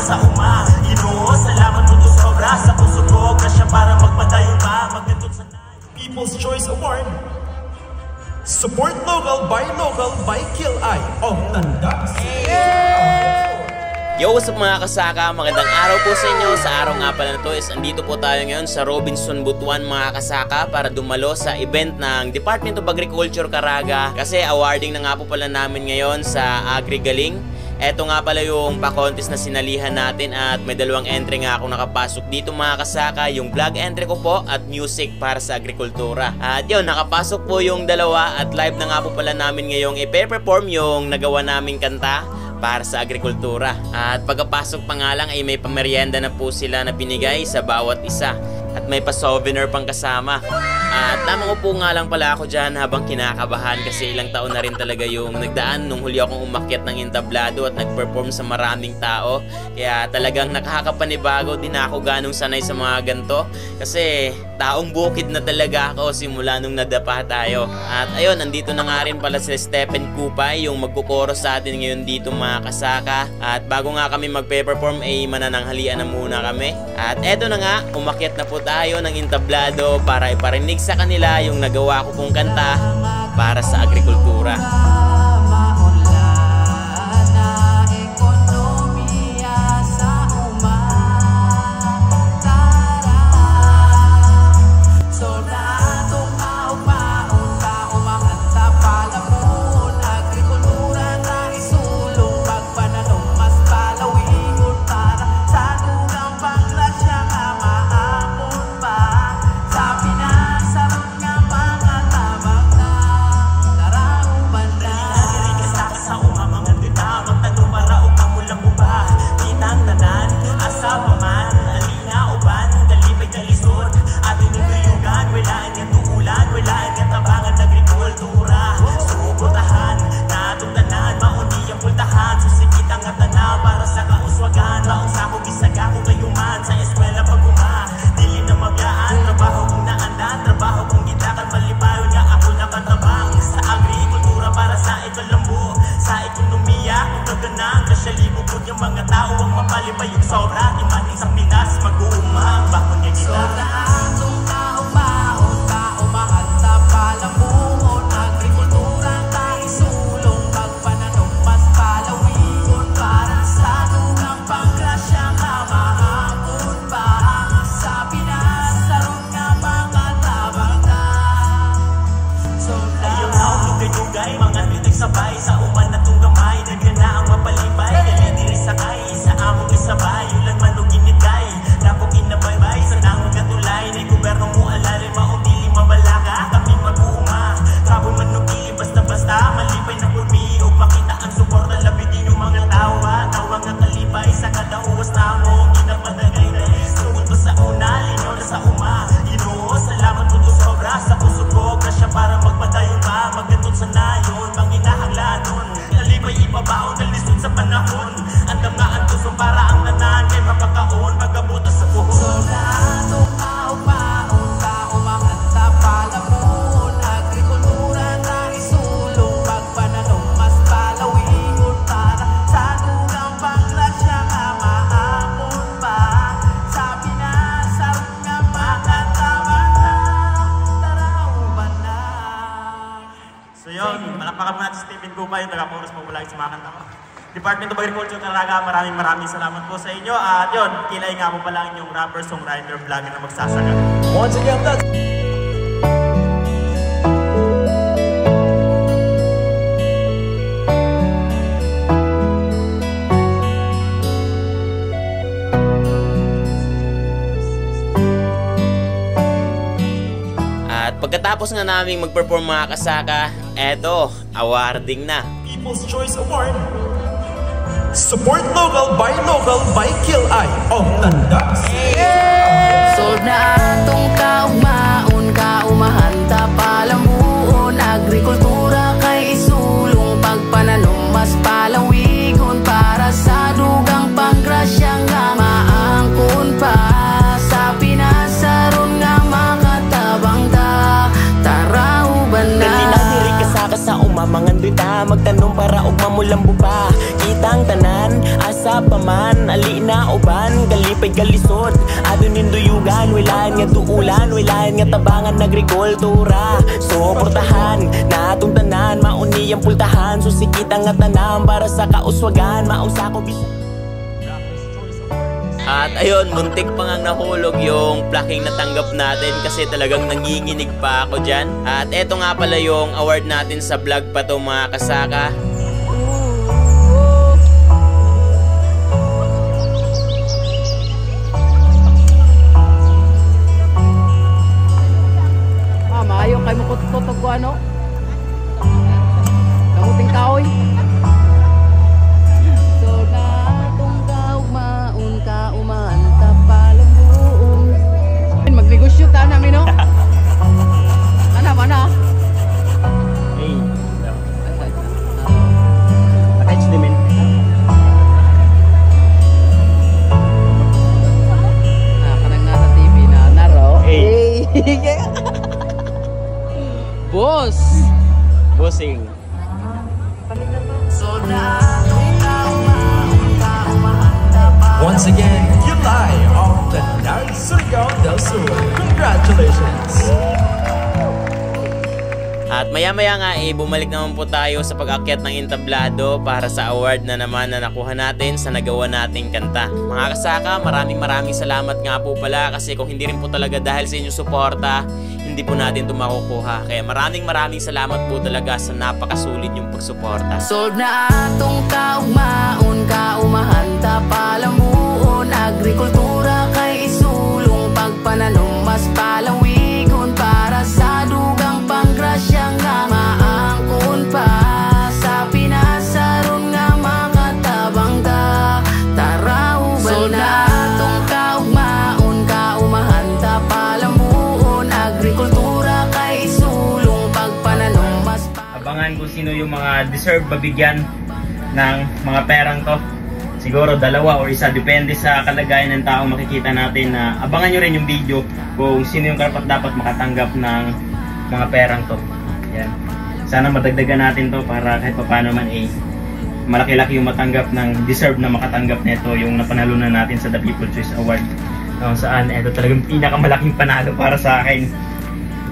sa uma. Ginoo, salamat mo to sobra sa puso ko. Grasya para magpadayon pa, magandot sa People's Choice Award. Support local, buy Kill Eye of Tandas. Yo, what's up mga kasaka? Magandang araw po sa inyo. Sa araw nga pala na to is andito po tayo ngayon sa Robinson Butuan mga kasaka para dumalo sa event ng Department of Agriculture Caraga. Kasi awarding na nga po pala namin ngayon sa AgriGaling. Eto nga pala yung pa-contest na sinalihan natin at may dalawang entry nga ako nakapasok dito mga kasaka. Yung vlog entry ko po at music para sa agrikultura. At yun, nakapasok po yung dalawa at live na nga po pala namin ngayong i-perform yung nagawa naming kanta para sa agrikultura. At pagkapasok pa nga lang ay may pamerienda na po sila na binigay sa bawat isa. At may pa-souvenir pang kasama. At tamang upo nga lang pala ako dyan habang kinakabahan kasi ilang taon na rin talaga yung nagdaan nung huli akong umakyat ng entablado at nag-perform sa maraming tao. Kaya talagang nakakapanibago din ako ganong sanay sa mga ganito. Kasi taong bukid na talaga ako simula nung nadapa tayo. At ayun, nandito na nga rin pala si Stephen Kupay yung magkukoro sa atin ngayon dito mga kasaka. At bago nga kami magpe-perform ay manananghalian na muna kami. At eto na nga, umakyat na po tayo ng entablado para iparinig sa kanila yung nagawa ko pong kanta para sa agrikultura. Department of Agriculture Caraga, maraming salamat po sa inyo. At yun, kilay nga po pala yung rapper, songwriter, vlogger na magsasaga. Once again, that's... At pagkatapos nga namin mag-perform mga kasaka, eto, awarding na. People's Choice Award. Support local, buy Kill Eye of Tandas. Sold na atong kaugmaon, kaumahanta palamuon. Agrikultura kay isulong, pagpananom mas palawigon. Para sa dugang panggrasya nga maangkon pa. Sa pinasaron nga makatabang ta, tarauban na. Dili kasaka sa umamangan dita, magtanong para ug mamulambo pa. Kitang tanan, asa pa man, ali na may kalisod. Adun ninduyugan, wilayan nga tuulan, wilayan nga tabangan nagrikultura. Suportahan, natong tanan, mauni ang pultahan, susikita nga tanam para sa kauswagan, maong sako At ayun, muntik pa nga nahulog yung plaking natanggap natin kasi talagang nanginginig pa ako dyan. At eto nga pala yung award natin sa vlog pa to mga kasaka. Maayo kay mo kututog ko ano? Kamuting kaoy. Magnegosyo ta namin no? Mana? Hey, attach them in. Kanang nasa TV na naro. Hey. Boss! Bossing. Once again, Kilay of the North Surigao del Sur. Congratulations! At maya-maya nga bumalik naman po tayo sa pag-akyat ng entablado para sa award na naman na nakuha natin sa nagawa nating kanta. Mga kasaka, maraming salamat nga po pala kasi kung hindi rin po talaga dahil sa inyong suporta, hindi po natin ito makukuha. Kaya maraming salamat po talaga sa napakasulit yung pagsuporta. Sold na atong kaugmaon, kaumahanta, palamuon, agrikultura kay isulong, pagpananom mas palawigon para sa dugang panggrasya nga maangkon pa sa pinasaron nga makatabang ka taraw sold na atong kaugmaon, kaumahanta, palamuon, agrikultura kay isulong, pagpananom mas Abangan kung sino yung mga deserve mabigyan ng mga perang to. Siguro dalawa o isa, depende sa kalagayan ng taong makikita natin. Na abangan nyo rin yung video kung sino yung karapat dapat makatanggap ng mga perang to. Yan. Sana madagdagan natin to para kahit paano man malaki-laki yung matanggap ng deserve na makatanggap nito yung napanalunan natin sa The People's Choice Award. Saan ito talagang pinakamalaking panalo para sa akin.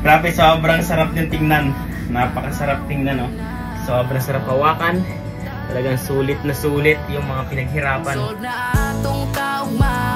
Grabe, sobrang sarap yung tingnan. Napakasarap tingnan, no? Sobrang sarap hawakan. Talagang sulit na sulit yung mga pinaghirapan. sold na atong kaugmaon.